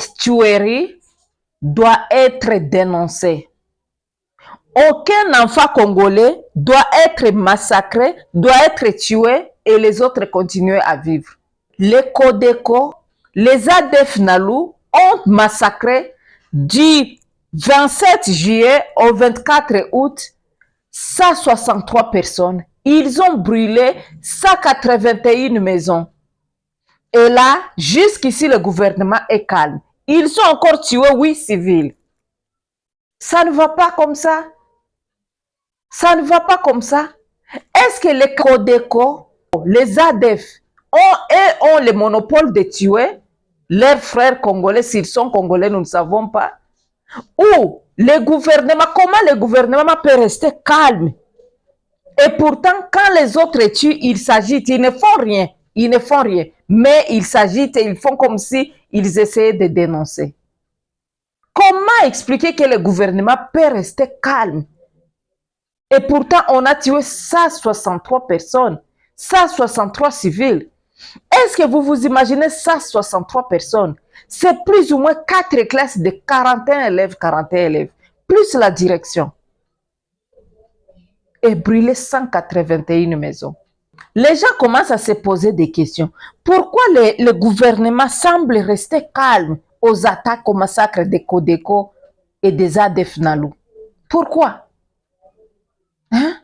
Toute tuerie doit être dénoncée. Aucun enfant congolais doit être massacré, doit être tué et les autres continuer à vivre. Les Codeco, les ADF Nalou ont massacré du 27 juillet au 24 août 163 personnes. Ils ont brûlé 181 maisons. Et là, jusqu'ici, le gouvernement est calme. Ils ont encore tué 8 civils. Ça ne va pas comme ça. Ça ne va pas comme ça. Est-ce que les Codeco, les ADF, ont le monopole de tuer leurs frères congolais, s'ils sont congolais, nous ne savons pas. Ou le gouvernement, comment le gouvernement peut rester calme? Et pourtant, quand les autres tuent, ils s'agitent, ils ne font rien. Ils ne font rien. Mais ils s'agitent et ils font comme si ils essayaient de dénoncer. Comment expliquer que le gouvernement peut rester calme? Et pourtant, on a tué 163 personnes, 163 civils. Est-ce que vous vous imaginez 163 personnes? C'est plus ou moins 4 classes de 41 élèves, 41 élèves, plus la direction. Et brûler 181 maisons. Les gens commencent à se poser des questions. Pourquoi le gouvernement semble rester calme aux attaques au massacre des Codeco et des ADF Nalou? Pourquoi? Hein?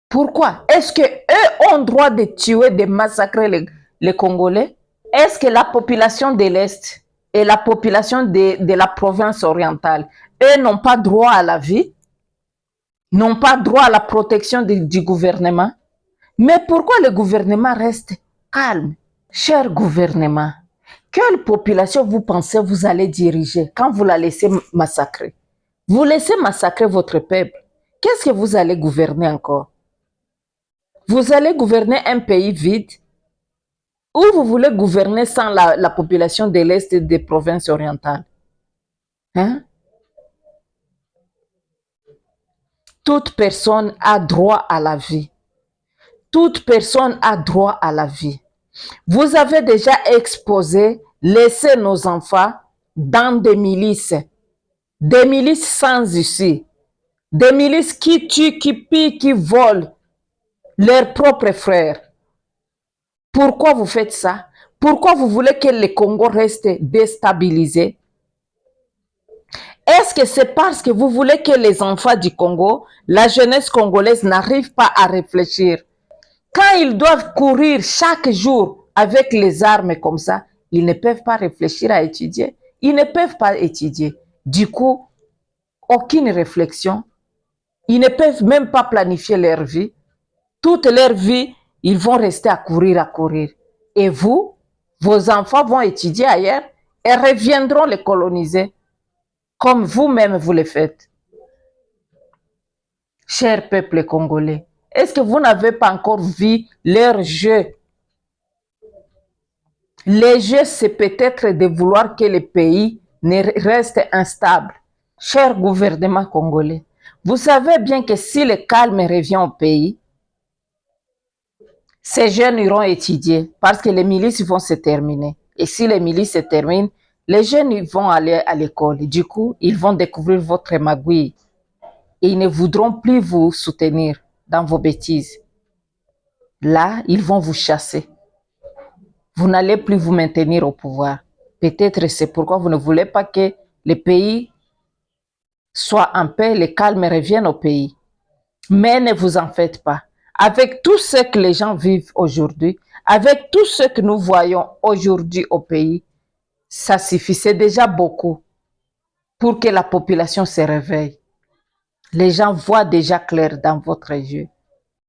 Pourquoi? Est-ce qu'eux ont droit de tuer, de massacrer les Congolais? Est-ce que la population de l'Est et la population de la province orientale, eux n'ont pas droit à la vie? N'ont pas droit à la protection du gouvernement? Mais pourquoi le gouvernement reste calme? Cher gouvernement, quelle population vous pensez vous allez diriger quand vous la laissez massacrer? Vous laissez massacrer votre peuple. Qu'est-ce que vous allez gouverner encore? Vous allez gouverner un pays vide ou vous voulez gouverner sans la population de l'Est et des provinces orientales? Hein? Toute personne a droit à la vie. Toute personne a droit à la vie. Vous avez déjà exposé, laissé nos enfants dans des milices sans issue, des milices qui tuent, qui pillent, qui volent leurs propres frères. Pourquoi vous faites ça? Pourquoi vous voulez que le Congo reste déstabilisé? Est-ce que c'est parce que vous voulez que les enfants du Congo, la jeunesse congolaise n'arrive pas à réfléchir? Quand ils doivent courir chaque jour avec les armes comme ça, ils ne peuvent pas réfléchir à étudier. Ils ne peuvent pas étudier. Du coup, aucune réflexion. Ils ne peuvent même pas planifier leur vie. Toute leur vie, ils vont rester à courir, à courir. Et vous, vos enfants vont étudier ailleurs et reviendront les coloniser, comme vous-même vous le faites. Cher peuple congolais, est-ce que vous n'avez pas encore vu leur jeu? Le jeu, c'est peut-être de vouloir que le pays ne reste instable. Cher gouvernement congolais, vous savez bien que si le calme revient au pays, ces jeunes iront étudier parce que les milices vont se terminer. Et si les milices se terminent, les jeunes vont aller à l'école. Du coup, ils vont découvrir votre magouille. Et ils ne voudront plus vous soutenir dans vos bêtises. Là, ils vont vous chasser. Vous n'allez plus vous maintenir au pouvoir. Peut-être c'est pourquoi vous ne voulez pas que le pays soit en paix, le calme revienne au pays. Mais ne vous en faites pas. Avec tout ce que les gens vivent aujourd'hui, avec tout ce que nous voyons aujourd'hui au pays, ça suffisait déjà beaucoup pour que la population se réveille. Les gens voient déjà clair dans votre jeu.